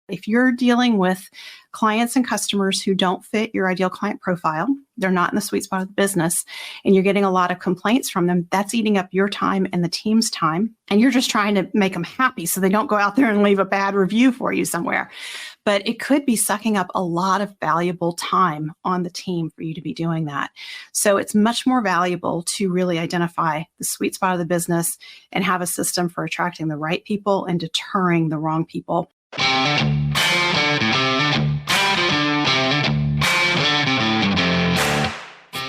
If you're dealing with clients and customers who don't fit your ideal client profile, they're not in the sweet spot of the business, and you're getting a lot of complaints from them, that's eating up your time and the team's time. And you're just trying to make them happy so they don't go out there and leave a bad review for you somewhere. But it could be sucking up a lot of valuable time on the team for you to be doing that. So it's much more valuable to really identify the sweet spot of the business and have a system for attracting the right people and deterring the wrong people.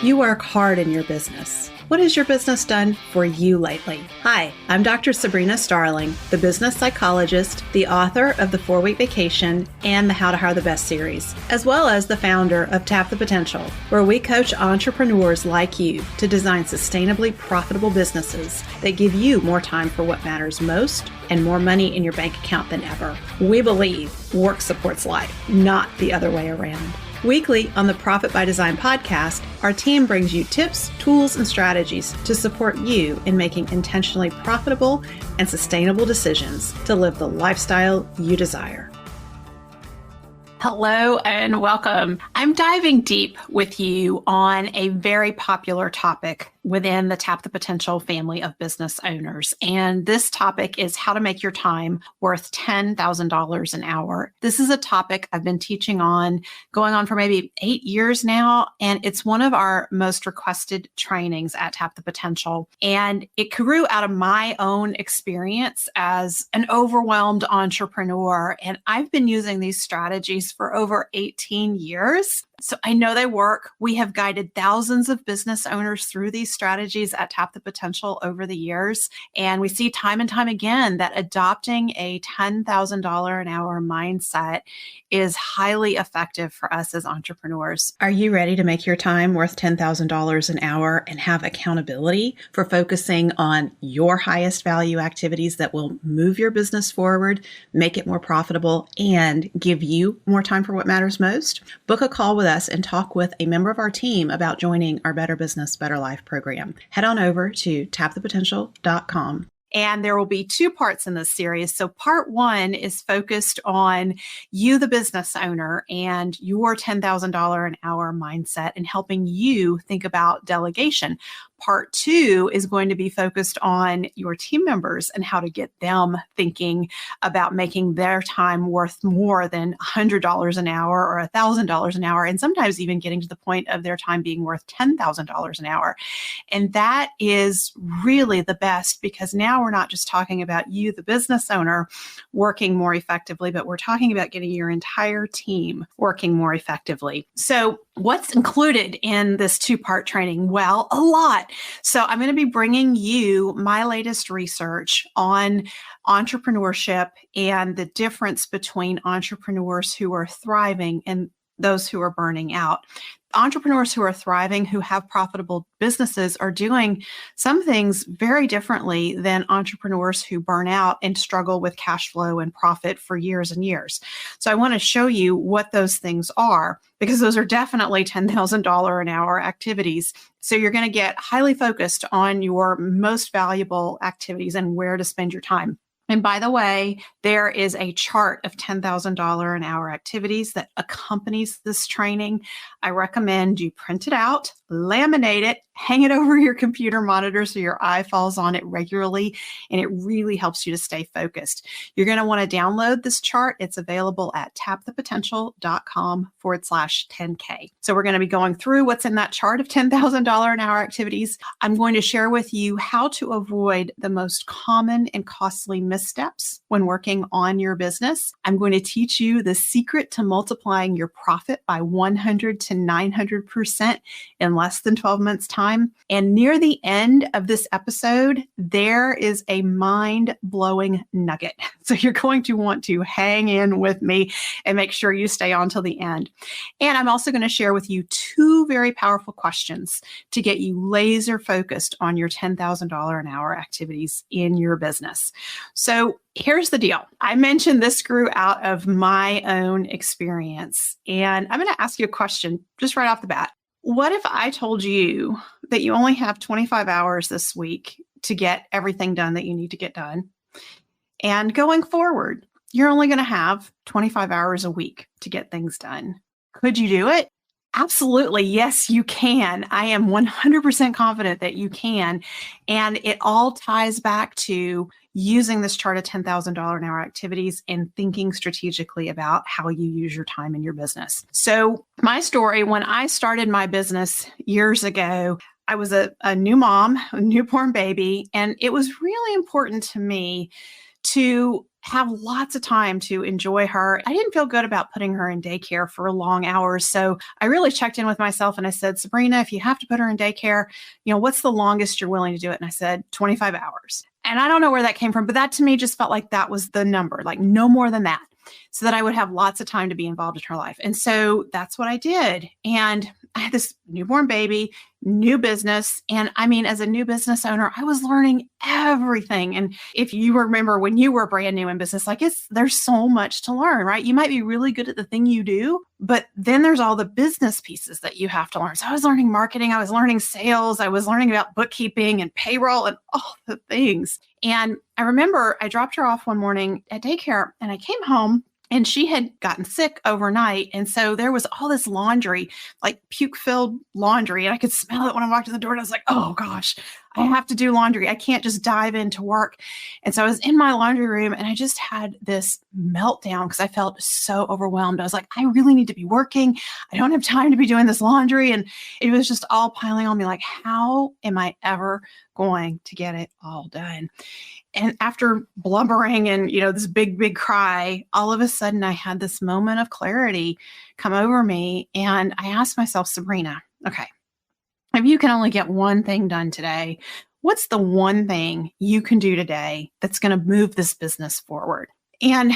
You work hard in your business. What has your business done for you lately? Hi, I'm Dr. Sabrina Starling, the business psychologist, the author of the 4-Week Vacation and the How to Hire the Best series, as well as the founder of Tap the Potential, where we coach entrepreneurs like you to design sustainably profitable businesses that give you more time for what matters most and more money in your bank account than ever. We believe work supports life, not the other way around. Weekly on the Profit by Design podcast, our team brings you tips, tools, and strategies to support you in making intentionally profitable and sustainable decisions to live the lifestyle you desire. Hello and welcome. I'm diving deep with you on a very popular topic within the Tap the Potential family of business owners. And this topic is how to make your time worth $10,000 an hour. This is a topic I've been teaching on, going on for maybe 8 years now. And it's one of our most requested trainings at Tap the Potential. And it grew out of my own experience as an overwhelmed entrepreneur. And I've been using these strategies for over 18 years. So I know they work. We have guided thousands of business owners through these strategies at Tap the Potential over the years. And we see time and time again that adopting a $10,000 an hour mindset is highly effective for us as entrepreneurs. Are you ready to make your time worth $10,000 an hour and have accountability for focusing on your highest value activities that will move your business forward, make it more profitable, and give you more time for what matters most? Book a call with us and talk with a member of our team about joining our Better Business, Better Life program. Head on over to tapthepotential.com. And there will be 2 parts in this series. So part 1 is focused on you, the business owner, and your $10,000 an hour mindset and helping you think about delegation. Part 2 is going to be focused on your team members and how to get them thinking about making their time worth more than $100 an hour or $1,000 an hour, and sometimes even getting to the point of their time being worth $10,000 an hour. And that is really the best, because now we're not just talking about you, the business owner, working more effectively, but we're talking about getting your entire team working more effectively. So what's included in this 2-part training? Well, a lot. So I'm going to be bringing you my latest research on entrepreneurship and the difference between entrepreneurs who are thriving and those who are burning out. Entrepreneurs who are thriving, who have profitable businesses, are doing some things very differently than entrepreneurs who burn out and struggle with cash flow and profit for years and years. So I want to show you what those things are, because those are definitely $10,000 an hour activities. So you're going to get highly focused on your most valuable activities and where to spend your time. And by the way, there is a chart of $10,000 an hour activities that accompanies this training. I recommend you print it out, laminate it, hang it over your computer monitor so your eye falls on it regularly, and it really helps you to stay focused. You're going to want to download this chart. It's available at tapthepotential.com/10K. So we're going to be going through what's in that chart of $10,000 an hour activities. I'm going to share with you how to avoid the most common and costly missteps when working on your business. I'm going to teach you the secret to multiplying your profit by 100 to 900% in less than 12 months' time. And near the end of this episode, there is a mind-blowing nugget. So you're going to want to hang in with me and make sure you stay on till the end. And I'm also going to share with you 2 very powerful questions to get you laser focused on your $10,000 an hour activities in your business. So here's the deal. I mentioned this grew out of my own experience, and I'm going to ask you a question just right off the bat. What if I told you that you only have 25 hours this week to get everything done that you need to get done? And going forward, you're only going to have 25 hours a week to get things done. Could you do it? Absolutely. Yes, you can. I am 100% confident that you can. And it all ties back to using this chart of $10,000 an hour activities and thinking strategically about how you use your time in your business. So my story, when I started my business years ago, I was a new mom, a newborn baby, and it was really important to me to have lots of time to enjoy her. I didn't feel good about putting her in daycare for long hours. So I really checked in with myself and I said, Sabrina, if you have to put her in daycare, what's the longest you're willing to do it? And I said, 25 hours. And I don't know where that came from, but that to me just felt like that was the number, like no more than that, so that I would have lots of time to be involved in her life. And so that's what I did. And I had this newborn baby, new business. And I mean, as a new business owner, I was learning everything. And if you remember when you were brand new in business, there's so much to learn, right? You might be really good at the thing you do, but then there's all the business pieces that you have to learn. So I was learning marketing, I was learning sales, I was learning about bookkeeping and payroll and all the things. And I remember I dropped her off one morning at daycare and I came home and she had gotten sick overnight. And so there was all this laundry, like puke-filled laundry. And I could smell it when I walked in the door. And I was like, oh gosh, I have to do laundry. I can't just dive into work. And so I was in my laundry room and I just had this meltdown because I felt so overwhelmed. I was like, I really need to be working. I don't have time to be doing this laundry. And it was just all piling on me. Like, how am I ever going to get it all done? And after blubbering and, this big, big cry, all of a sudden I had this moment of clarity come over me. And I asked myself, Sabrina, okay, if you can only get one thing done today, what's the one thing you can do today that's going to move this business forward? And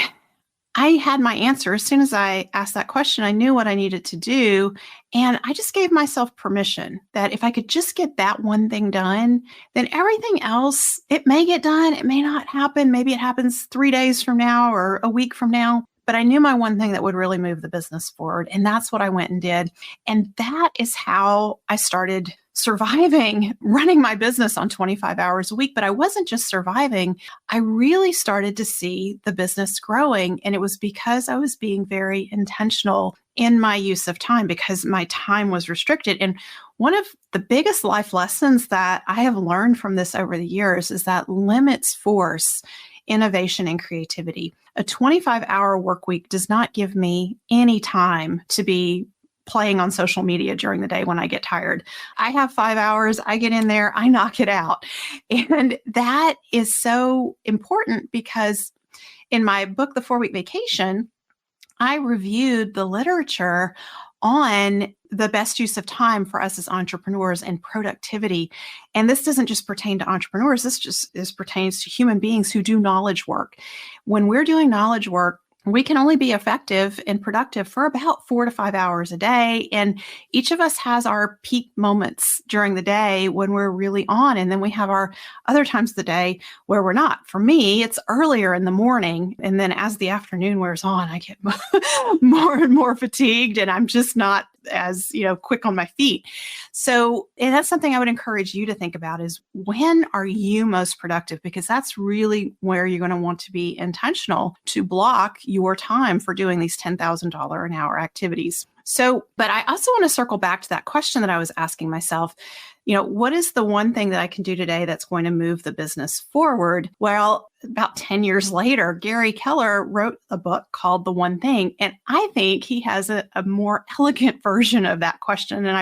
I had my answer. As soon as I asked that question, I knew what I needed to do. And I just gave myself permission that if I could just get that one thing done, then everything else, it may get done. It may not happen. Maybe it happens 3 days from now or a week from now. But I knew my one thing that would really move the business forward. And that's what I went and did. And that is how I started surviving, running my business on 25 hours a week. But I wasn't just surviving. I really started to see the business growing. And it was because I was being very intentional in my use of time because my time was restricted. And one of the biggest life lessons that I have learned from this over the years is that limits force innovation and creativity. A 25-hour work week does not give me any time to be playing on social media during the day when I get tired. I have 5 hours, I get in there, I knock it out. And that is so important because in my book, The 4-Week Vacation, I reviewed the literature on the best use of time for us as entrepreneurs and productivity. And this doesn't just pertain to entrepreneurs. This pertains to human beings who do knowledge work. When we're doing knowledge work, we can only be effective and productive for about 4 to 5 hours a day. And each of us has our peak moments during the day when we're really on. And then we have our other times of the day where we're not. For me, it's earlier in the morning. And then as the afternoon wears on, I get more and more fatigued and I'm just not as, quick on my feet. So, and that's something I would encourage you to think about is when are you most productive? Because that's really where you're going to want to be intentional to block your time for doing these $10,000 an hour activities. So, but I also want to circle back to that question that I was asking myself. What is the one thing that I can do today that's going to move the business forward? Well, about 10 years later, Gary Keller wrote a book called The One Thing. And I think he has a more elegant version of that question. And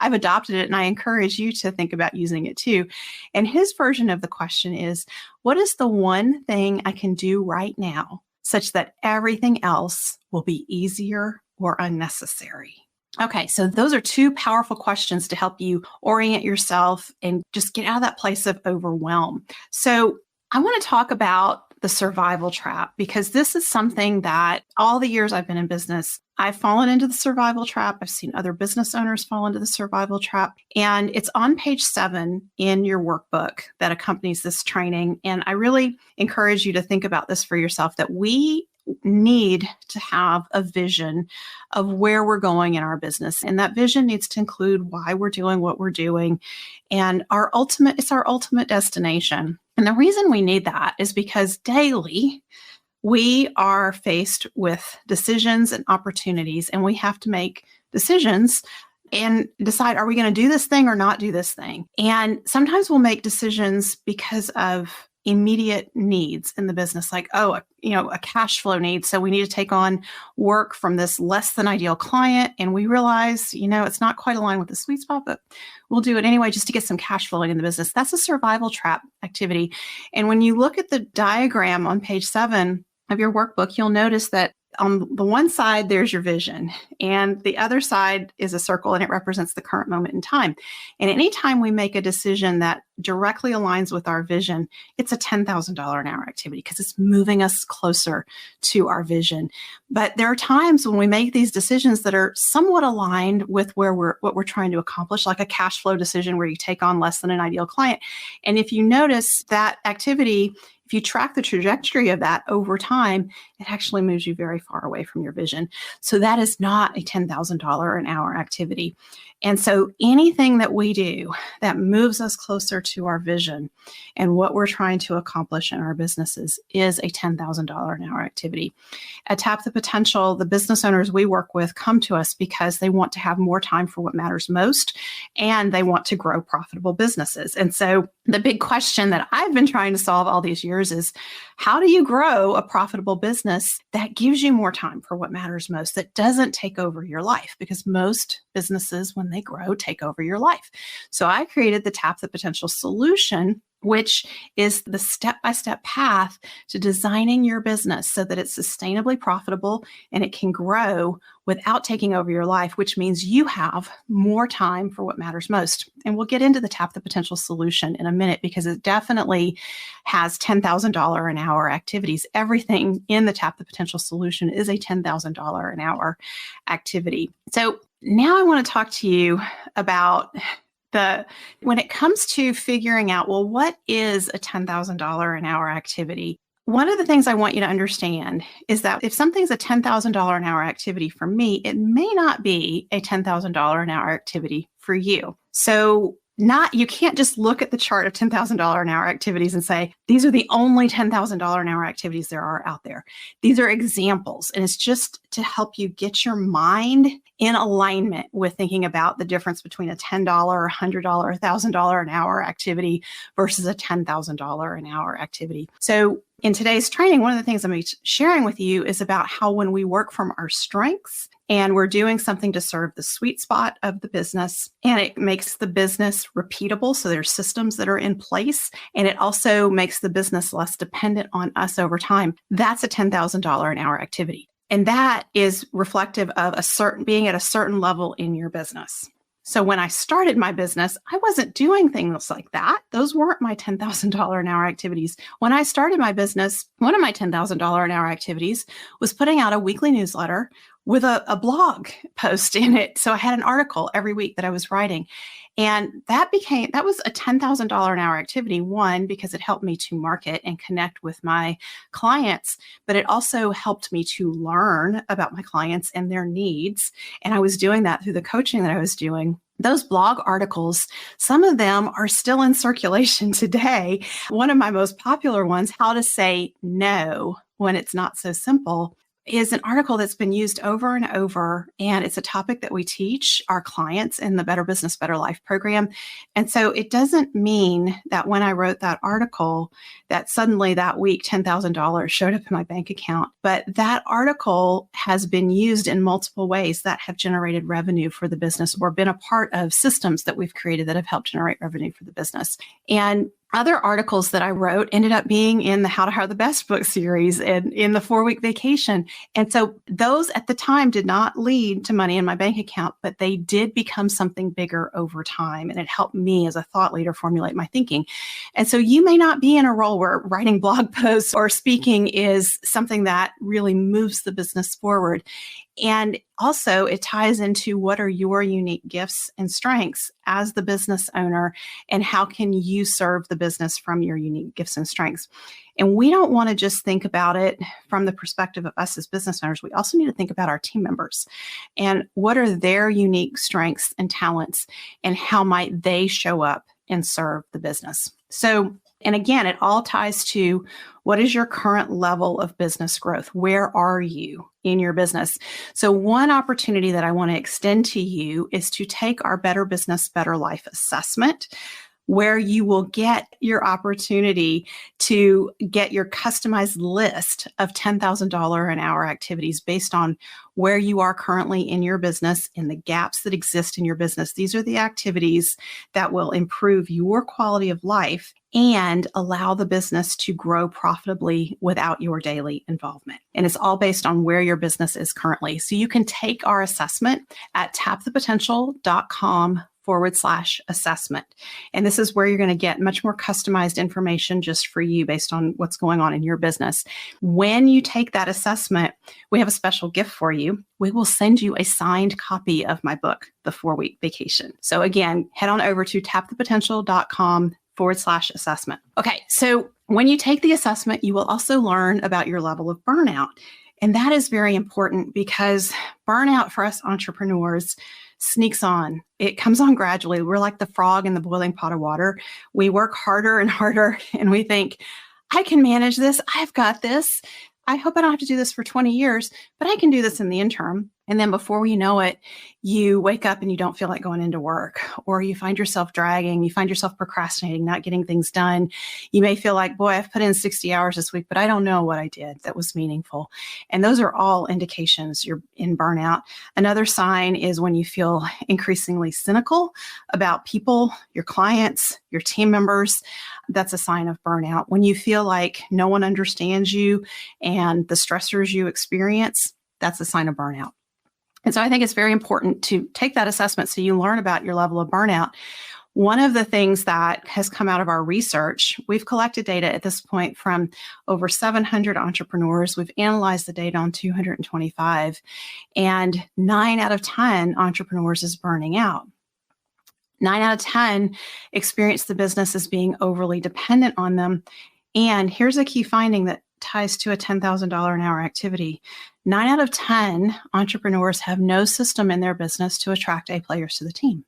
I've adopted it and I encourage you to think about using it too. And his version of the question is, what is the one thing I can do right now such that everything else will be easier or unnecessary? Okay, so those are two powerful questions to help you orient yourself and just get out of that place of overwhelm. So I want to talk about the survival trap because this is something that all the years I've been in business, I've fallen into the survival trap. I've seen other business owners fall into the survival trap. And it's on page 7 in your workbook that accompanies this training. And I really encourage you to think about this for yourself, that we need to have a vision of where we're going in our business. And that vision needs to include why we're doing what we're doing. And it's our ultimate destination. And the reason we need that is because daily we are faced with decisions and opportunities, and we have to make decisions and decide, are we going to do this thing or not do this thing? And sometimes we'll make decisions because of immediate needs in the business, like, a cash flow need. So we need to take on work from this less than ideal client. And we realize, it's not quite aligned with the sweet spot, but we'll do it anyway just to get some cash flowing in the business. That's a survival trap activity. And when you look at the diagram on page 7 of your workbook, you'll notice that on the one side, there's your vision, and the other side is a circle, and it represents the current moment in time. And anytime we make a decision that directly aligns with our vision, it's a $10,000 an hour activity because it's moving us closer to our vision. But there are times when we make these decisions that are somewhat aligned with what we're trying to accomplish, like a cash flow decision where you take on less than an ideal client. And if you notice that activity, if you track the trajectory of that over time, it actually moves you very far away from your vision. So that is not a $10,000 an hour activity. And so anything that we do that moves us closer to our vision and what we're trying to accomplish in our businesses is a $10,000 an hour activity. At Tap the Potential, the business owners we work with come to us because they want to have more time for what matters most, and they want to grow profitable businesses. And so the big question that I've been trying to solve all these years is, how do you grow a profitable business that gives you more time for what matters most, that doesn't take over your life? Because most businesses, when they grow, take over your life. So I created the Tap the Potential solution, which is the step-by-step path to designing your business so that it's sustainably profitable and it can grow without taking over your life, which means you have more time for what matters most. And we'll get into the Tap the Potential solution in a minute because it definitely has $10,000 an hour activities. Everything in the Tap the Potential solution is a $10,000 an hour activity. So now I want to talk to you about when it comes to figuring out, well, what is a $10,000 an hour activity? One of the things I want you to understand is that if something's a $10,000 an hour activity for me, it may not be a $10,000 an hour activity for you. So you can't just look at the chart of $10,000 an hour activities and say, these are the only $10,000 an hour activities there are out there. These are examples. And it's just to help you get your mind in alignment with thinking about the difference between a $10, $100, $1,000 an hour activity versus a $10,000 an hour activity. So in today's training, one of the things I'm sharing with you is about how when we work from our strengths and we're doing something to serve the sweet spot of the business, and it makes the business repeatable, so there's systems that are in place, and it also makes the business less dependent on us over time, that's a $10,000 an hour activity. And that is reflective of being at a certain level in your business. So when I started my business, I wasn't doing things like that. Those weren't my $10,000 an hour activities. When I started my business, one of my $10,000 an hour activities was putting out a weekly newsletter with a blog post in it. So I had an article every week that I was writing. And that was a $10,000 an hour activity, one, because it helped me to market and connect with my clients, but it also helped me to learn about my clients and their needs. And I was doing that through the coaching that I was doing. Those blog articles, some of them are still in circulation today. One of my most popular ones, How to Say No When It's Not So Simple, is an article that's been used over and over, and it's a topic that we teach our clients in the Better Business, Better Life program. And so it doesn't mean that when I wrote that article that suddenly that week $10,000 showed up in my bank account, but that article has been used in multiple ways that have generated revenue for the business or been a part of systems that we've created that have helped generate revenue for the business. And other articles that I wrote ended up being in the How to Hire the Best book series and in the 4-week vacation. And so those at the time did not lead to money in my bank account, but they did become something bigger over time. And it helped me as a thought leader formulate my thinking. And so you may not be in a role where writing blog posts or speaking is something that really moves the business forward. And also it ties into what are your unique gifts and strengths as the business owner, and how can you serve the business from your unique gifts and strengths. And we don't want to just think about it from the perspective of us as business owners. We also need to think about our team members and what are their unique strengths and talents, and how might they show up and serve the business. So And again, it all ties to what is your current level of business growth? Where are you in your business? So one opportunity that I want to extend to you is to take our Better Business, Better Life assessment, where you will get your opportunity to get your customized list of $10,000 an hour activities based on where you are currently in your business and the gaps that exist in your business. These are the activities that will improve your quality of life and allow the business to grow profitably without your daily involvement. And it's all based on where your business is currently. So you can take our assessment at tapthepotential.com/assessment. And this is where you're going to get much more customized information just for you based on what's going on in your business. When you take that assessment, we have a special gift for you. We will send you a signed copy of my book, The 4-Week Vacation. So again, head on over to tapthepotential.com/assessment. Okay, so when you take the assessment, you will also learn about your level of burnout. And that is very important because burnout for us entrepreneurs sneaks on. It comes on gradually. We're like the frog in the boiling pot of water. We work harder and harder and we think, I can manage this. I've got this. I hope I don't have to do this for 20 years, but I can do this in the interim. And then before you know it, you wake up and you don't feel like going into work, or you find yourself dragging, you find yourself procrastinating, not getting things done. You may feel like, boy, I've put in 60 hours this week, but I don't know what I did that was meaningful. And those are all indications you're in burnout. Another sign is when you feel increasingly cynical about people, your clients, your team members. That's a sign of burnout. When you feel like no one understands you and the stressors you experience, that's a sign of burnout. And so I think it's very important to take that assessment so you learn about your level of burnout. One of the things that has come out of our research, we've collected data at this point from over 700 entrepreneurs. We've analyzed the data on 225, and 9 out of 10 entrepreneurs is burning out. 9 out of 10 experience the business as being overly dependent on them. And here's a key finding that ties to a $10,000 an hour activity. 9 out of 10 entrepreneurs have no system in their business to attract A players to the team.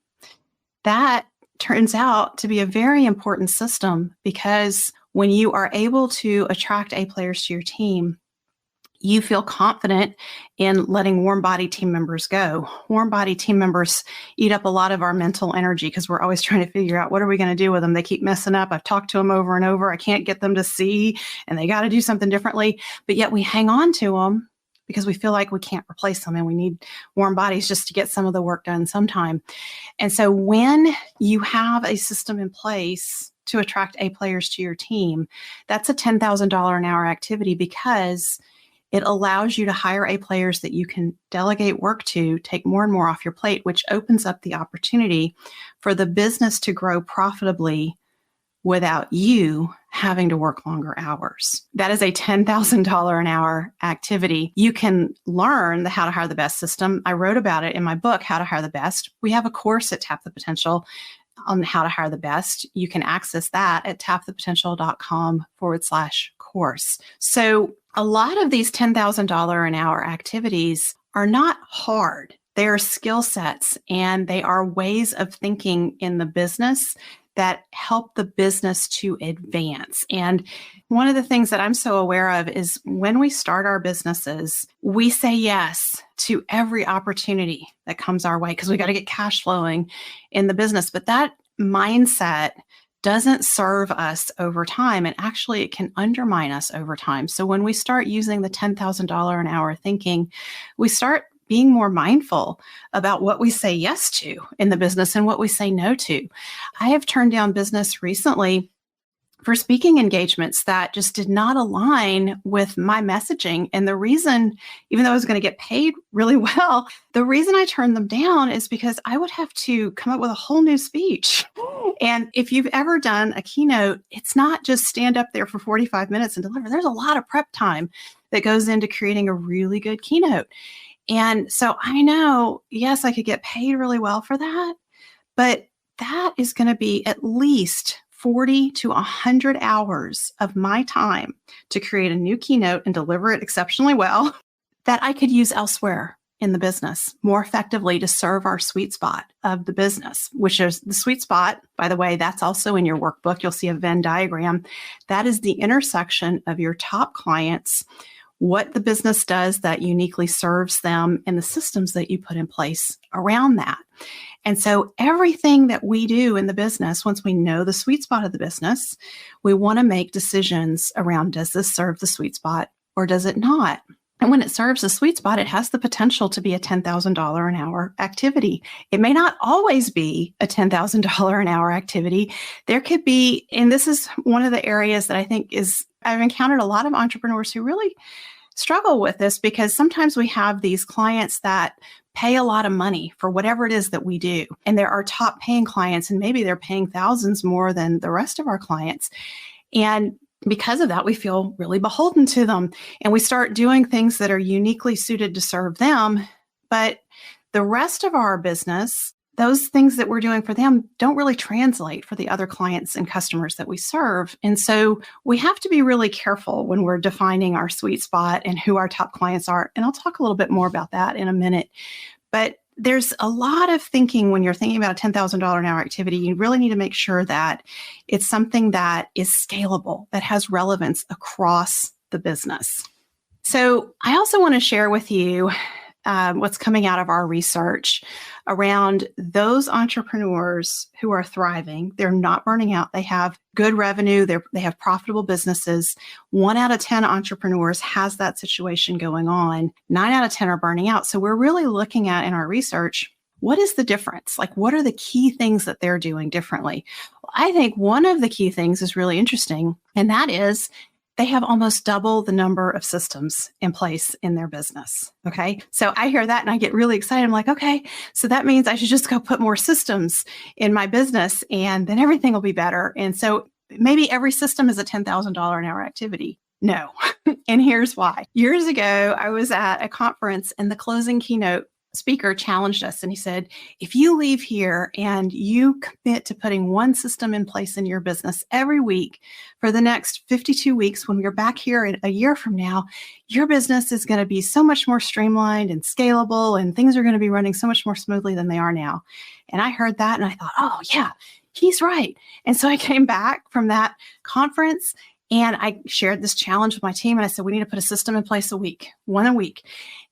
That turns out to be a very important system because when you are able to attract A players to your team, you feel confident in letting warm body team members go. Warm body team members eat up a lot of our mental energy because we're always trying to figure out what are we going to do with them. They keep messing up. I've talked to them over and over. I can't get them to see, and they got to do something differently. But yet we hang on to them because we feel like we can't replace them and we need warm bodies just to get some of the work done sometime. And so when you have a system in place to attract A players to your team, that's a $10,000 an hour activity because it allows you to hire A players that you can delegate work to, take more and more off your plate, which opens up the opportunity for the business to grow profitably without you having to work longer hours. That is a $10,000 an hour activity. You can learn the How to Hire the Best system. I wrote about it in my book, How to Hire the Best. We have a course at Tap the Potential on how to hire the best. You can access that at tapthepotential.com/course. So a lot of these $10,000 an hour activities are not hard. They are skill sets and they are ways of thinking in the business that help the business to advance. And one of the things that I'm so aware of is when we start our businesses, we say yes to every opportunity that comes our way because we got to get cash flowing in the business. But that mindset doesn't serve us over time. And actually, it can undermine us over time. So when we start using the $10,000 an hour thinking, we start being more mindful about what we say yes to in the business and what we say no to. I have turned down business recently for speaking engagements that just did not align with my messaging. And the reason, even though I was going to get paid really well, the reason I turned them down is because I would have to come up with a whole new speech. And if you've ever done a keynote, it's not just stand up there for 45 minutes and deliver. There's a lot of prep time that goes into creating a really good keynote. And so I know, yes, I could get paid really well for that, but that is going to be at least 40 to 100 hours of my time to create a new keynote and deliver it exceptionally well that I could use elsewhere in the business more effectively to serve our sweet spot of the business, which is the sweet spot. By the way, that's also in your workbook. You'll see a Venn diagram. That is the intersection of your top clients, what the business does that uniquely serves them, and the systems that you put in place around that. And so everything that we do in the business, once we know the sweet spot of the business, we want to make decisions around, does this serve the sweet spot or does it not? And when it serves the sweet spot, it has the potential to be a $10,000 an hour activity. It may not always be a $10,000 an hour activity. There could be, and this is one of the areas that I think I've encountered a lot of entrepreneurs who really struggle with this, because sometimes we have these clients that pay a lot of money for whatever it is that we do. And they're our top paying clients, and maybe they're paying thousands more than the rest of our clients. And because of that, we feel really beholden to them, and we start doing things that are uniquely suited to serve them. But the rest of our business, those things that we're doing for them don't really translate for the other clients and customers that we serve. And so we have to be really careful when we're defining our sweet spot and who our top clients are. And I'll talk a little bit more about that in a minute. But there's a lot of thinking when you're thinking about a $10,000 an hour activity. You really need to make sure that it's something that is scalable, that has relevance across the business. So I also want to share with you what's coming out of our research around those entrepreneurs who are thriving. They're not burning out. They have good revenue. They have profitable businesses. 1 out of 10 entrepreneurs has that situation going on. 9 out of 10 are burning out. So we're really looking at, in our research, what is the difference? Like, what are the key things that they're doing differently? Well, I think one of the key things is really interesting, and that is they have almost double the number of systems in place in their business. Okay. So I hear that and I get really excited. I'm like, okay, so that means I should just go put more systems in my business and then everything will be better. And so maybe every system is a $10,000 an hour activity. No. And here's why. Years ago, I was at a conference and the closing keynote speaker challenged us, and he said, if you leave here and you commit to putting one system in place in your business every week for the next 52 weeks, when we're back here in a year from now, your business is going to be so much more streamlined and scalable, and things are going to be running so much more smoothly than they are now. And I heard that and I thought, oh yeah, he's right. And so I came back from that conference and I shared this challenge with my team, and I said, we need to put a system in place one a week.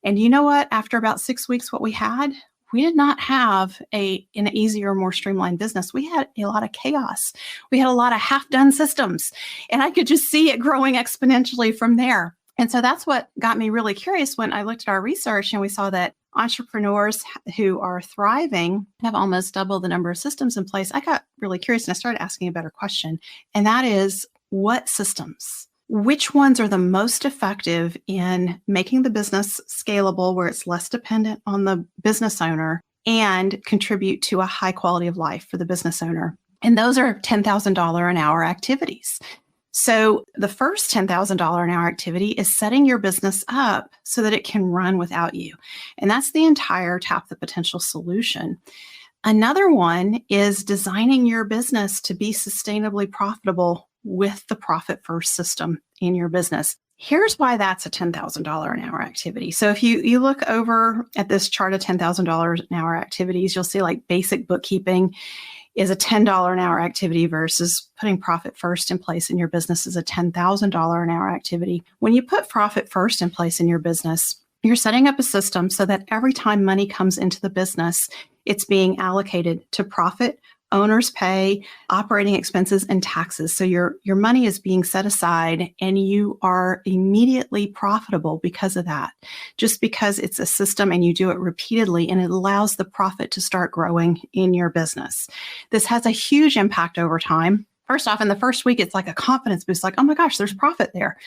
And you know what? After about 6 weeks, what we did not have an easier, more streamlined business. We had a lot of chaos. We had a lot of half-done systems, and I could just see it growing exponentially from there. And so that's what got me really curious when I looked at our research and we saw that entrepreneurs who are thriving have almost double the number of systems in place. I got really curious and I started asking a better question, and that is, what systems? Which ones are the most effective in making the business scalable, where it's less dependent on the business owner and contribute to a high quality of life for the business owner? And those are $10,000 an hour activities. So the first $10,000 an hour activity is setting your business up so that it can run without you. And that's the entire Tap the Potential solution. Another one is designing your business to be sustainably profitable with the Profit First system in your business. Here's why that's a $10,000 an hour activity. So if you look over at this chart of $10,000 an hour activities, you'll see like basic bookkeeping is a $10 an hour activity versus putting Profit First in place in your business is a $10,000 an hour activity. When you put Profit First in place in your business, you're setting up a system so that every time money comes into the business, it's being allocated to profit, owner's pay, operating expenses, and taxes. So your money is being set aside and you are immediately profitable because of that, just because it's a system and you do it repeatedly, and it allows the profit to start growing in your business. This has a huge impact over time. First off, in the first week, it's like a confidence boost, like, oh my gosh, there's profit there.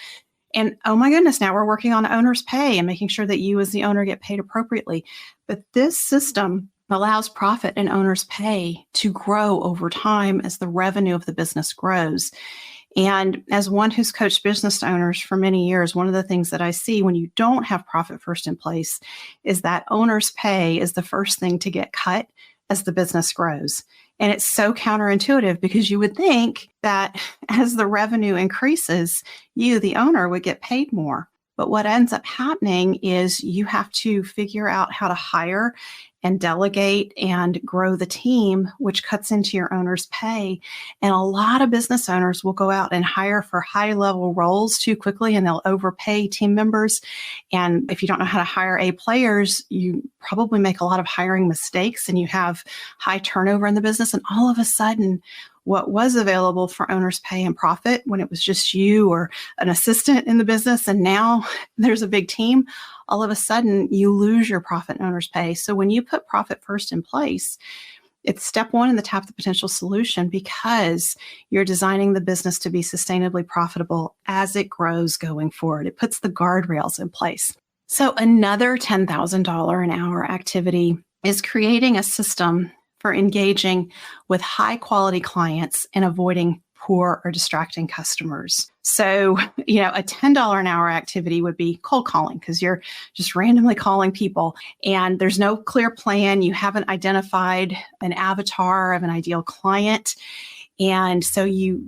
And oh my goodness, now we're working on owner's pay and making sure that you as the owner get paid appropriately. But this system allows profit and owner's pay to grow over time as the revenue of the business grows. And as one who's coached business owners for many years, one of the things that I see when you don't have Profit First in place is that owner's pay is the first thing to get cut as the business grows. And it's so counterintuitive because you would think that as the revenue increases, you, the owner, would get paid more. But what ends up happening is you have to figure out how to hire and delegate and grow the team, which cuts into your owner's pay. And a lot of business owners will go out and hire for high level roles too quickly, and they'll overpay team members. And if you don't know how to hire A players, you probably make a lot of hiring mistakes and you have high turnover in the business. And all of a sudden, what was available for owner's pay and profit when it was just you or an assistant in the business, and now there's a big team, all of a sudden you lose your profit and owner's pay. So when you put profit first in place, it's step one in the Tap the Potential solution, because you're designing the business to be sustainably profitable as it grows going forward. It puts the guardrails in place. So another $10,000 an hour activity is creating a system for engaging with high quality clients and avoiding poor or distracting customers. So, a $10 an hour activity would be cold calling, because you're just randomly calling people and there's no clear plan. You haven't identified an avatar of an ideal client. And so you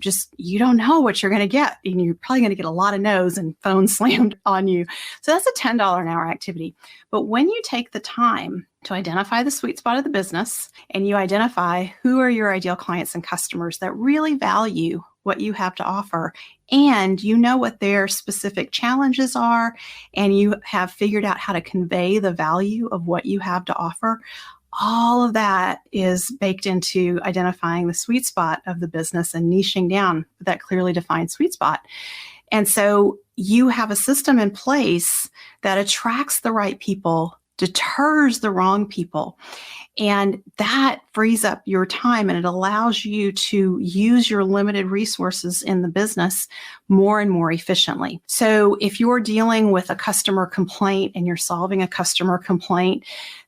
don't know what you're going to get. And you're probably going to get a lot of no's and phones slammed on you. So that's a $10 an hour activity. But when you take the time to identify the sweet spot of the business and you identify who are your ideal clients and customers that really value what you have to offer, and you know what their specific challenges are, and you have figured out how to convey the value of what you have to offer, all of that is baked into identifying the sweet spot of the business and niching down that clearly defined sweet spot. And so you have a system in place that attracts the right people, deters the wrong people, and that frees up your time and it allows you to use your limited resources in the business more and more efficiently. So if you're dealing with a customer complaint and you're solving a customer complaint,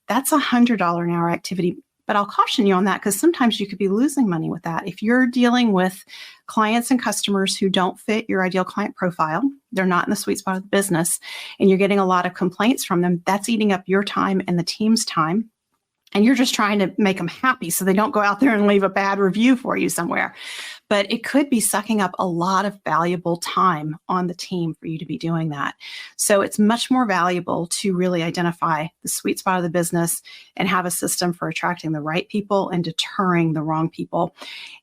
that's $100 an hour activity. But I'll caution you on that, because sometimes you could be losing money with that. If you're dealing with clients and customers who don't fit your ideal client profile, they're not in the sweet spot of the business, and you're getting a lot of complaints from them, that's eating up your time and the team's time. And you're just trying to make them happy so they don't go out there and leave a bad review for you somewhere. But it could be sucking up a lot of valuable time on the team for you to be doing that. So it's much more valuable to really identify the sweet spot of the business and have a system for attracting the right people and deterring the wrong people.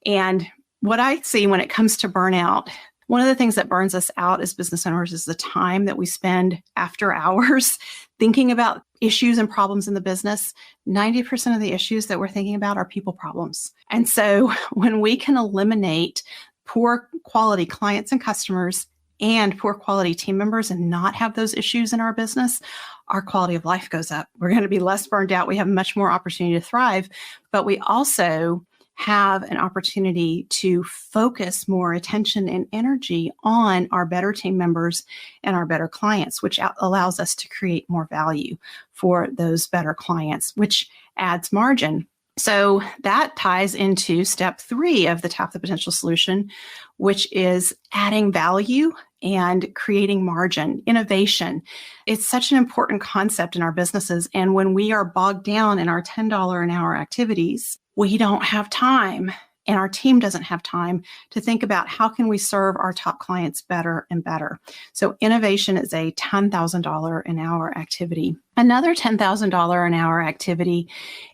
And what I see when it comes to burnout, one of the things that burns us out as business owners is the time that we spend after hours thinking about issues and problems in the business. 90% of the issues that we're thinking about are people problems. And so when we can eliminate poor quality clients and customers and poor quality team members and not have those issues in our business, our quality of life goes up. We're going to be less burned out. We have much more opportunity to thrive, but we also have an opportunity to focus more attention and energy on our better team members and our better clients, which allows us to create more value for those better clients, which adds margin. So that ties into step 3 of the Tap the Potential solution, which is adding value and creating margin, innovation. It's such an important concept in our businesses. And when we are bogged down in our $10 an hour activities, we don't have time, and our team doesn't have time to think about how can we serve our top clients better and better. So innovation is a $10,000 an hour activity. Another $10,000 an hour activity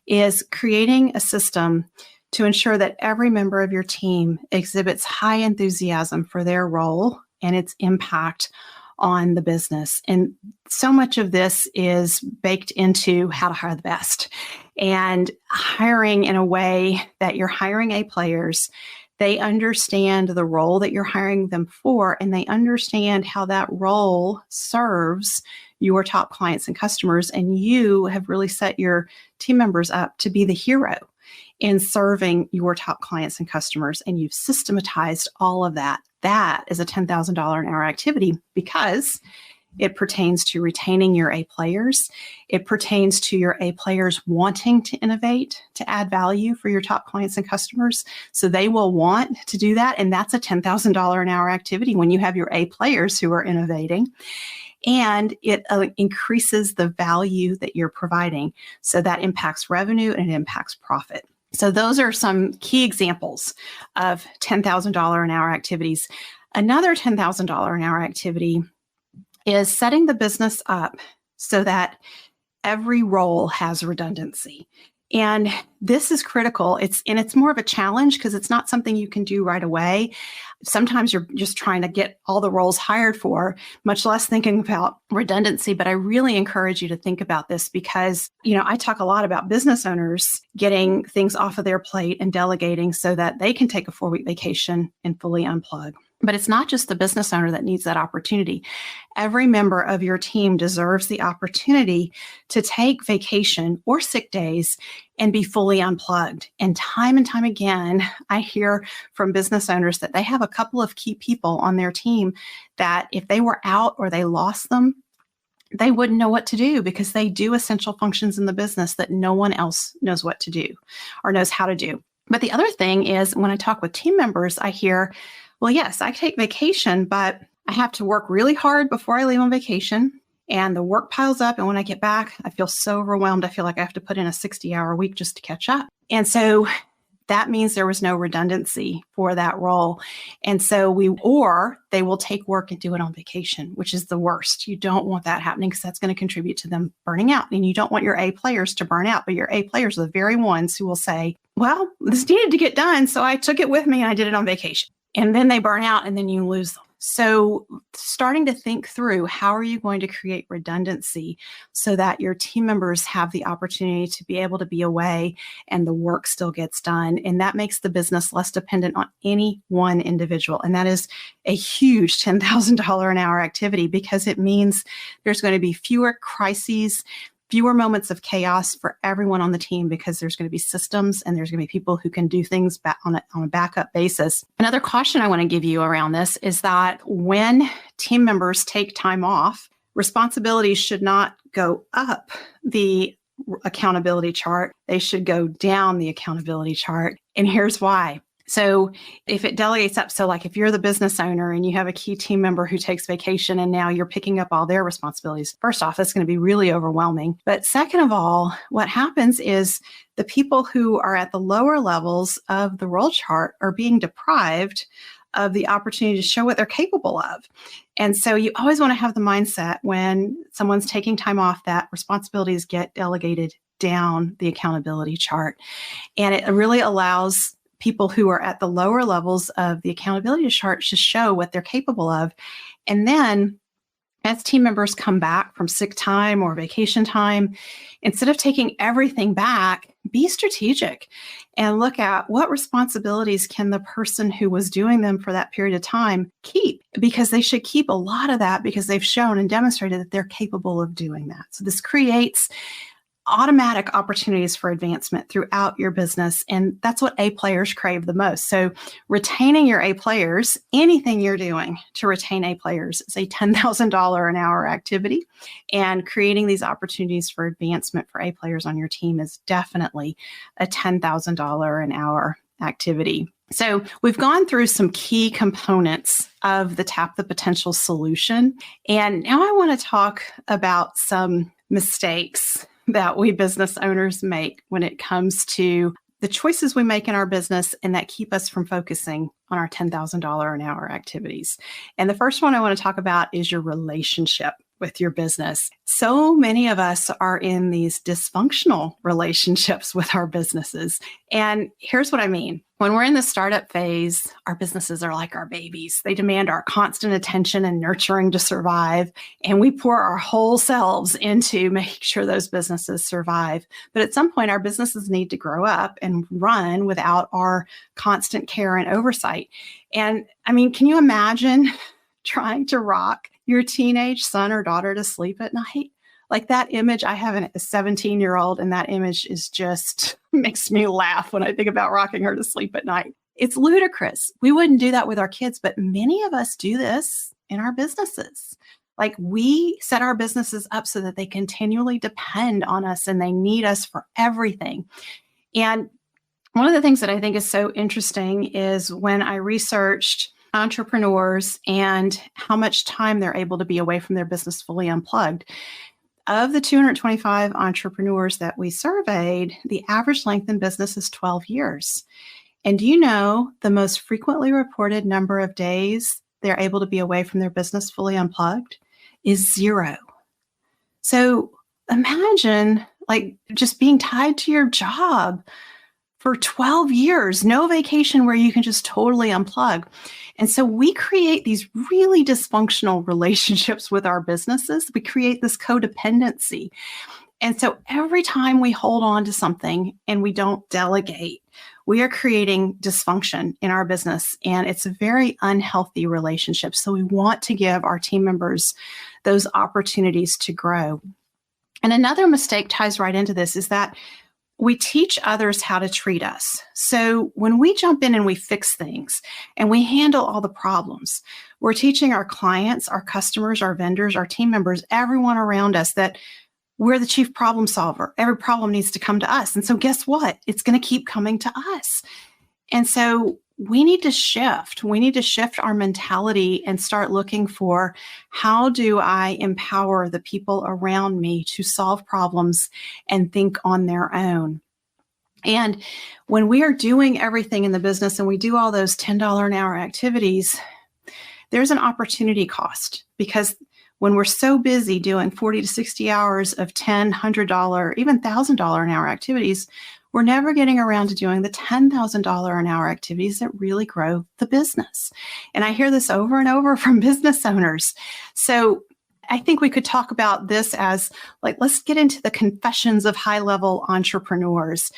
is creating a system to ensure that every member of your team exhibits high enthusiasm for their role and its impact on the business. And so much of this is baked into how to hire the best and hiring in a way that you're hiring A players. They understand the role that you're hiring them for, and they understand how that role serves your top clients and customers. And you have really set your team members up to be the hero in serving your top clients and customers. And you've systematized all of that. That is a $10,000 an hour activity because it pertains to retaining your A players. It pertains to your A players wanting to innovate, to add value for your top clients and customers. So they will want to do that. And that's a $10,000 an hour activity when you have your A players who are innovating. And it increases the value that you're providing. So that impacts revenue and it impacts profit. So those are some key examples of $10,000 an hour activities. Another $10,000 an hour activity is setting the business up so that every role has redundancy. And this is critical. It's more of a challenge because it's not something you can do right away. Sometimes you're just trying to get all the roles hired for, much less thinking about redundancy. But I really encourage you to think about this because, I talk a lot about business owners getting things off of their plate and delegating so that they can take a 4-week vacation and fully unplug. But it's not just the business owner that needs that opportunity. Every member of your team deserves the opportunity to take vacation or sick days and be fully unplugged. And time again, I hear from business owners that they have a couple of key people on their team that if they were out or they lost them, they wouldn't know what to do because they do essential functions in the business that no one else knows what to do or knows how to do. But the other thing is when I talk with team members, I hear, well, yes, I take vacation, but I have to work really hard before I leave on vacation. And the work piles up. And when I get back, I feel so overwhelmed. I feel like I have to put in a 60-hour week just to catch up. And so that means there was no redundancy for that role. And so they will take work and do it on vacation, which is the worst. You don't want that happening because that's going to contribute to them burning out. And you don't want your A players to burn out, but your A players are the very ones who will say, well, this needed to get done. So I took it with me and I did it on vacation. And then they burn out and then you lose them. So starting to think through how are you going to create redundancy so that your team members have the opportunity to be able to be away and the work still gets done. And that makes the business less dependent on any one individual. And that is a huge $10,000 an hour activity because it means there's going to be fewer crises, fewer moments of chaos for everyone on the team because there's going to be systems and there's going to be people who can do things on a backup basis. Another caution I want to give you around this is that when team members take time off, responsibilities should not go up the accountability chart. They should go down the accountability chart. And here's why. So if it delegates up, so like if you're the business owner and you have a key team member who takes vacation and now you're picking up all their responsibilities, first off, that's going to be really overwhelming. But second of all, what happens is the people who are at the lower levels of the role chart are being deprived of the opportunity to show what they're capable of. And so you always want to have the mindset when someone's taking time off that responsibilities get delegated down the accountability chart. And it really allows people who are at the lower levels of the accountability chart to show what they're capable of. And then as team members come back from sick time or vacation time, instead of taking everything back, be strategic and look at what responsibilities can the person who was doing them for that period of time keep, because they should keep a lot of that because they've shown and demonstrated that they're capable of doing that. So this creates automatic opportunities for advancement throughout your business. And that's what A players crave the most. So retaining your A players, anything you're doing to retain A players is a $10,000 an hour activity. And creating these opportunities for advancement for A players on your team is definitely a $10,000 an hour activity. So we've gone through some key components of the Tap the Potential solution. And now I want to talk about some mistakes that we business owners make when it comes to the choices we make in our business and that keep us from focusing on our $10,000 an hour activities. And the first one I want to talk about is your relationship with your business. So many of us are in these dysfunctional relationships with our businesses. And here's what I mean. When we're in the startup phase, our businesses are like our babies. They demand our constant attention and nurturing to survive. And we pour our whole selves into making sure those businesses survive. But at some point, our businesses need to grow up and run without our constant care and oversight. And I mean, can you imagine trying to rock your teenage son or daughter to sleep at night? Like that image, I have a 17-year-old, and that image is just makes me laugh when I think about rocking her to sleep at night. It's ludicrous. We wouldn't do that with our kids, but many of us do this in our businesses. Like we set our businesses up so that they continually depend on us and they need us for everything. And one of the things that I think is so interesting is when I researched entrepreneurs and how much time they're able to be away from their business fully unplugged. Of the 225 entrepreneurs that we surveyed, the average length in business is 12 years. And do you know the most frequently reported number of days they're able to be away from their business fully unplugged is 0. So imagine like just being tied to your job for 12 years, no vacation where you can just totally unplug. And so we create these really dysfunctional relationships with our businesses. We create this codependency. And so every time we hold on to something and we don't delegate, we are creating dysfunction in our business. And it's a very unhealthy relationship. So we want to give our team members those opportunities to grow. And another mistake ties right into this is that we teach others how to treat us. So when we jump in and we fix things and we handle all the problems, we're teaching our clients, our customers, our vendors, our team members, everyone around us that we're the chief problem solver. Every problem needs to come to us. And so guess what? It's going to keep coming to us. And so we need to shift. We need to shift our mentality and start looking for, how do I empower the people around me to solve problems and think on their own? And when we are doing everything in the business and we do all those $10 an hour activities, there's an opportunity cost, because when we're so busy doing 40 to 60 hours of $10, $100, even $1,000 an hour activities, we're never getting around to doing the $10,000 an hour activities that really grow the business. And I hear this over and over from business owners. So I think we could talk about this as like, let's get into the confessions of high-level entrepreneurs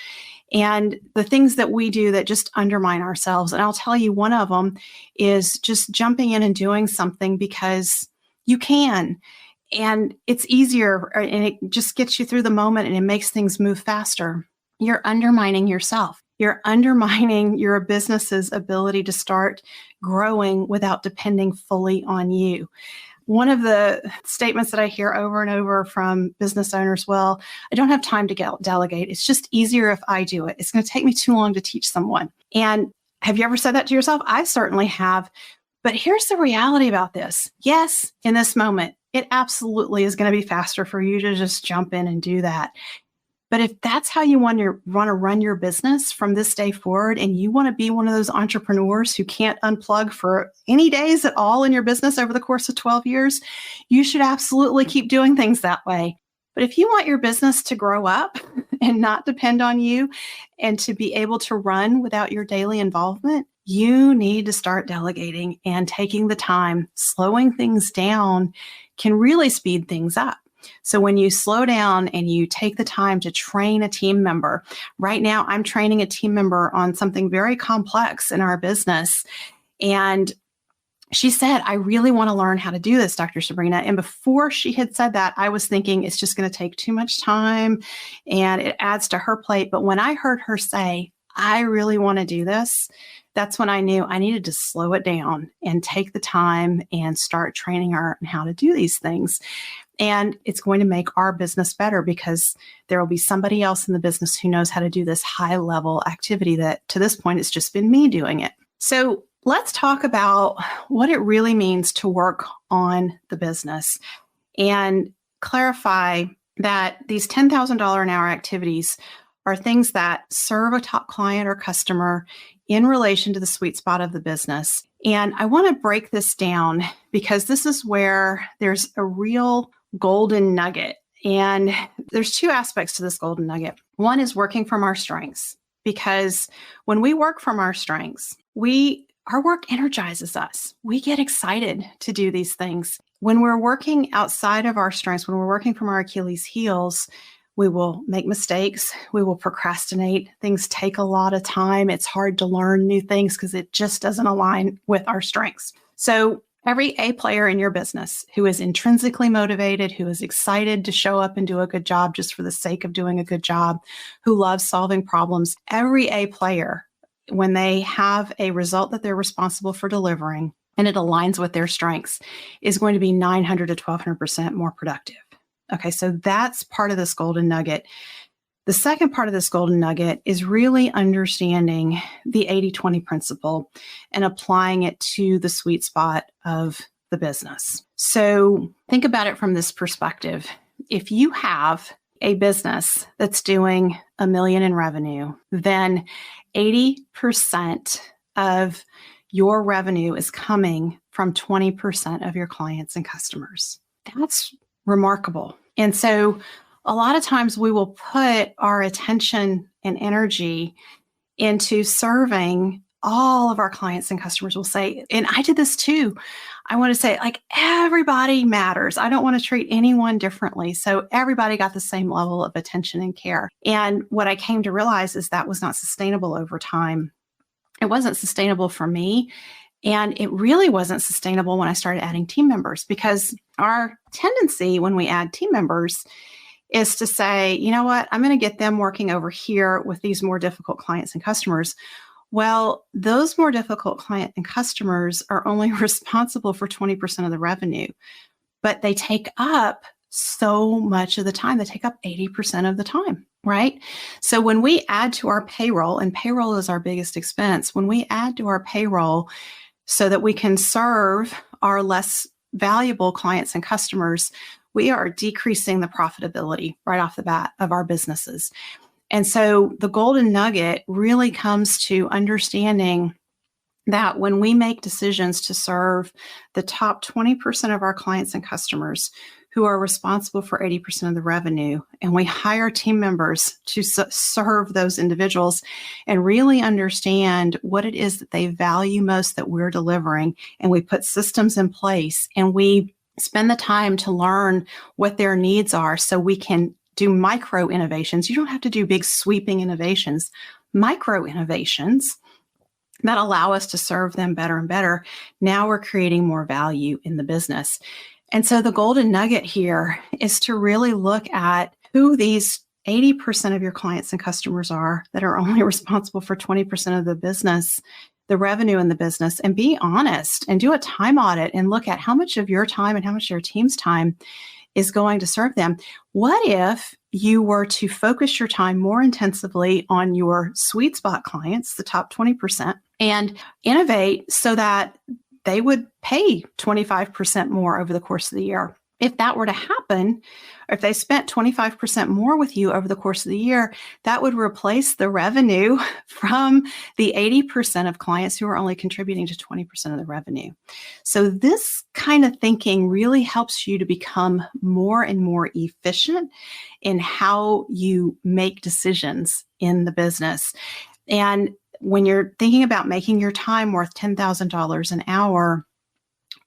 and the things that we do that just undermine ourselves. And I'll tell you, one of them is just jumping in and doing something because you can. And it's easier, and it just gets you through the moment, and it makes things move faster. You're undermining yourself. You're undermining your business's ability to start growing without depending fully on you. One of the statements that I hear over and over from business owners, well, I don't have time to delegate. It's just easier if I do it. It's going to take me too long to teach someone. And have you ever said that to yourself? I certainly have. But here's the reality about this. Yes, in this moment, it absolutely is going to be faster for you to just jump in and do that. But if that's how you want to run your business from this day forward, and you want to be one of those entrepreneurs who can't unplug for any days at all in your business over the course of 12 years, you should absolutely keep doing things that way. But if you want your business to grow up and not depend on you, and to be able to run without your daily involvement, you need to start delegating and taking the time. Slowing things down can really speed things up. So when you slow down and you take the time to train a team member, right now I'm training a team member on something very complex in our business. And she said, I really want to learn how to do this, Dr. Sabrina. And before she had said that, I was thinking it's just going to take too much time and it adds to her plate. But when I heard her say, I really want to do this, that's when I knew I needed to slow it down and take the time and start training her on how to do these things. And it's going to make our business better, because there will be somebody else in the business who knows how to do this high level activity that to this point, it's just been me doing it. So let's talk about what it really means to work on the business and clarify that these $10,000 an hour activities are things that serve a top client or customer in relation to the sweet spot of the business. And I want to break this down because this is where there's a real golden nugget. And there's two aspects to this golden nugget. One is working from our strengths, because when we work from our strengths, our work energizes us. We get excited to do these things. When we're working outside of our strengths, when we're working from our Achilles heels, we will make mistakes. We will procrastinate. Things take a lot of time. It's hard to learn new things because it just doesn't align with our strengths. So every A player in your business who is intrinsically motivated, who is excited to show up and do a good job just for the sake of doing a good job, who loves solving problems, every A player, when they have a result that they're responsible for delivering and it aligns with their strengths, is going to be 900 to 1200% more productive. Okay, so that's part of this golden nugget. The second part of this golden nugget is really understanding the 80-20 principle and applying it to the sweet spot of the business. So think about it from this perspective. If you have a business that's doing $1 million in revenue, then 80% of your revenue is coming from 20% of your clients and customers. That's remarkable. And so a lot of times we will put our attention and energy into serving all of our clients and customers. Will say, and I did this too. I want to say, like, everybody matters. I don't want to treat anyone differently. So everybody got the same level of attention and care. And what I came to realize is that was not sustainable over time. It wasn't sustainable for me. And it really wasn't sustainable when I started adding team members, because our tendency when we add team members is to say, you know what, I'm going to get them working over here with these more difficult clients and customers. Well, those more difficult client and customers are only responsible for 20% of the revenue, but they take up so much of the time. They take up 80% of the time, right? So when we add to our payroll, and payroll is our biggest expense, when we add to our payroll so that we can serve our less valuable clients and customers, we are decreasing the profitability right off the bat of our businesses. And so the golden nugget really comes to understanding that when we make decisions to serve the top 20% of our clients and customers who are responsible for 80% of the revenue, and we hire team members to serve those individuals and really understand what it is that they value most that we're delivering, and we put systems in place and we spend the time to learn what their needs are so we can do micro innovations. You don't have to do big sweeping innovations, micro innovations that allow us to serve them better and better. Now we're creating more value in the business. And so the golden nugget here is to really look at who these 80% of your clients and customers are that are only responsible for 20% of the business, the revenue in the business, and be honest and do a time audit and look at how much of your time and how much of your team's time is going to serve them. What if you were to focus your time more intensively on your sweet spot clients, the top 20%, and innovate so that they would pay 25% more over the course of the year? If that were to happen, or if they spent 25% more with you over the course of the year, that would replace the revenue from the 80% of clients who are only contributing to 20% of the revenue. So this kind of thinking really helps you to become more and more efficient in how you make decisions in the business. And when you're thinking about making your time worth $10,000 an hour,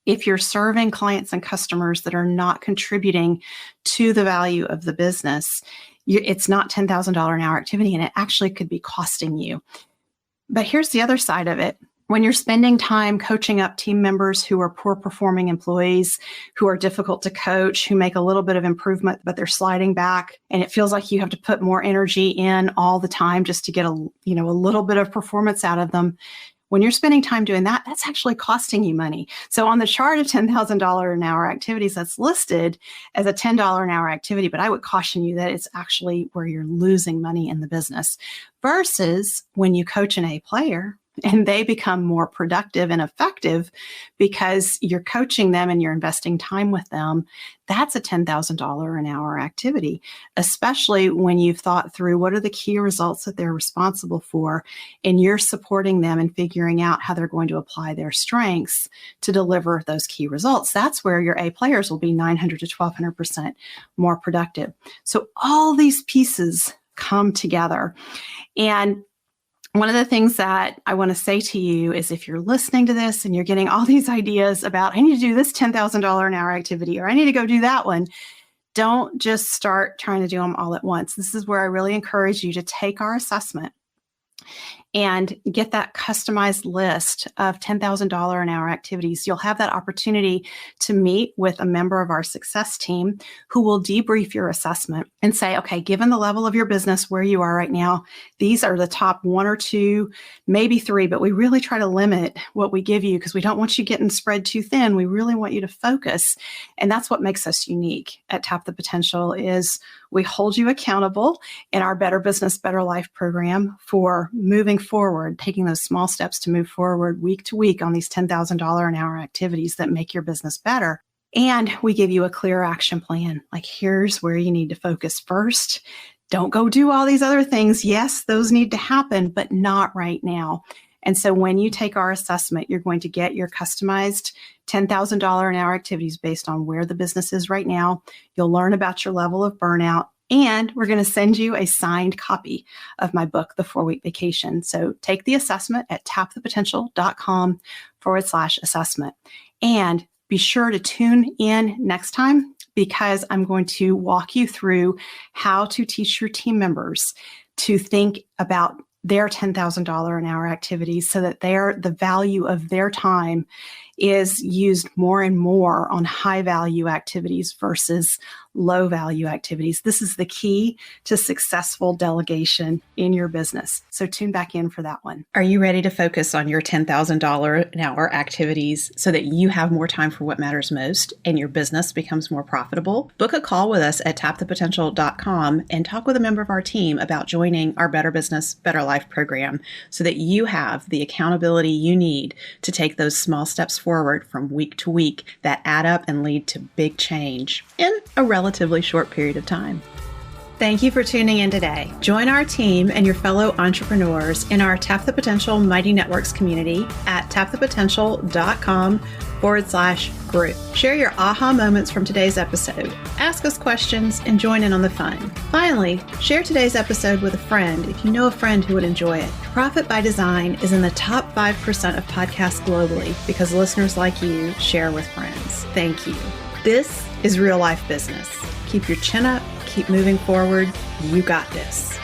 if you're serving clients and customers that are not contributing to the value of the business, it's not $10,000 an hour activity, and it actually could be costing you. But here's the other side of it. When you're spending time coaching up team members who are poor performing employees, who are difficult to coach, who make a little bit of improvement, but they're sliding back, and it feels like you have to put more energy in all the time just to get a little bit of performance out of them. When you're spending time doing that, that's actually costing you money. So on the chart of $10,000 an hour activities, that's listed as a $10 an hour activity, but I would caution you that it's actually where you're losing money in the business. Versus when you coach an A player and they become more productive and effective because you're coaching them and you're investing time with them, that's a $10,000 an hour activity, especially when you've thought through what are the key results that they're responsible for, and you're supporting them and figuring out how they're going to apply their strengths to deliver those key results. That's where your A players will be 900 to 1,200% more productive. So all these pieces come together. And one of the things that I want to say to you is, if you're listening to this and you're getting all these ideas about, I need to do this $10,000 an hour activity, or I need to go do that one, don't just start trying to do them all at once. This is where I really encourage you to take our assessment and get that customized list of $10,000 an hour activities. You'll have that opportunity to meet with a member of our success team who will debrief your assessment and say, okay, given the level of your business where you are right now, these are the top 1 or 2, maybe 3, but we really try to limit what we give you because we don't want you getting spread too thin. We really want you to focus. And that's what makes us unique at Tap the Potential, is we hold you accountable in our Better Business, Better Life program for moving forward, taking those small steps to move forward week to week on these $10,000 an hour activities that make your business better. And we give you a clear action plan. Like, here's where you need to focus first. Don't go do all these other things. Yes, those need to happen, but not right now. And so when you take our assessment, you're going to get your customized $10,000 an hour activities based on where the business is right now. You'll learn about your level of burnout. And we're going to send you a signed copy of my book, The 4-Week Vacation. So take the assessment at tapthepotential.com/assessment. And be sure to tune in next time, because I'm going to walk you through how to teach your team members to think about their $10,000 an hour activities so that the value of their time is used more and more on high value activities versus low value activities. This is the key to successful delegation in your business. So tune back in for that one. Are you ready to focus on your $10,000 an hour activities so that you have more time for what matters most and your business becomes more profitable? Book a call with us at tapthepotential.com and talk with a member of our team about joining our Better Business, Better Life program so that you have the accountability you need to take those small steps forward from week to week that add up and lead to big change in a relatively short period of time. Thank you for tuning in today. Join our team and your fellow entrepreneurs in our Tap the Potential Mighty Networks community at tapthepotential.com/group. Share your aha moments from today's episode. Ask us questions and join in on the fun. Finally, share today's episode with a friend if you know a friend who would enjoy it. Profit by Design is in the top 5% of podcasts globally because listeners like you share with friends. Thank you. This is real life business. Keep your chin up. Keep moving forward. You got this.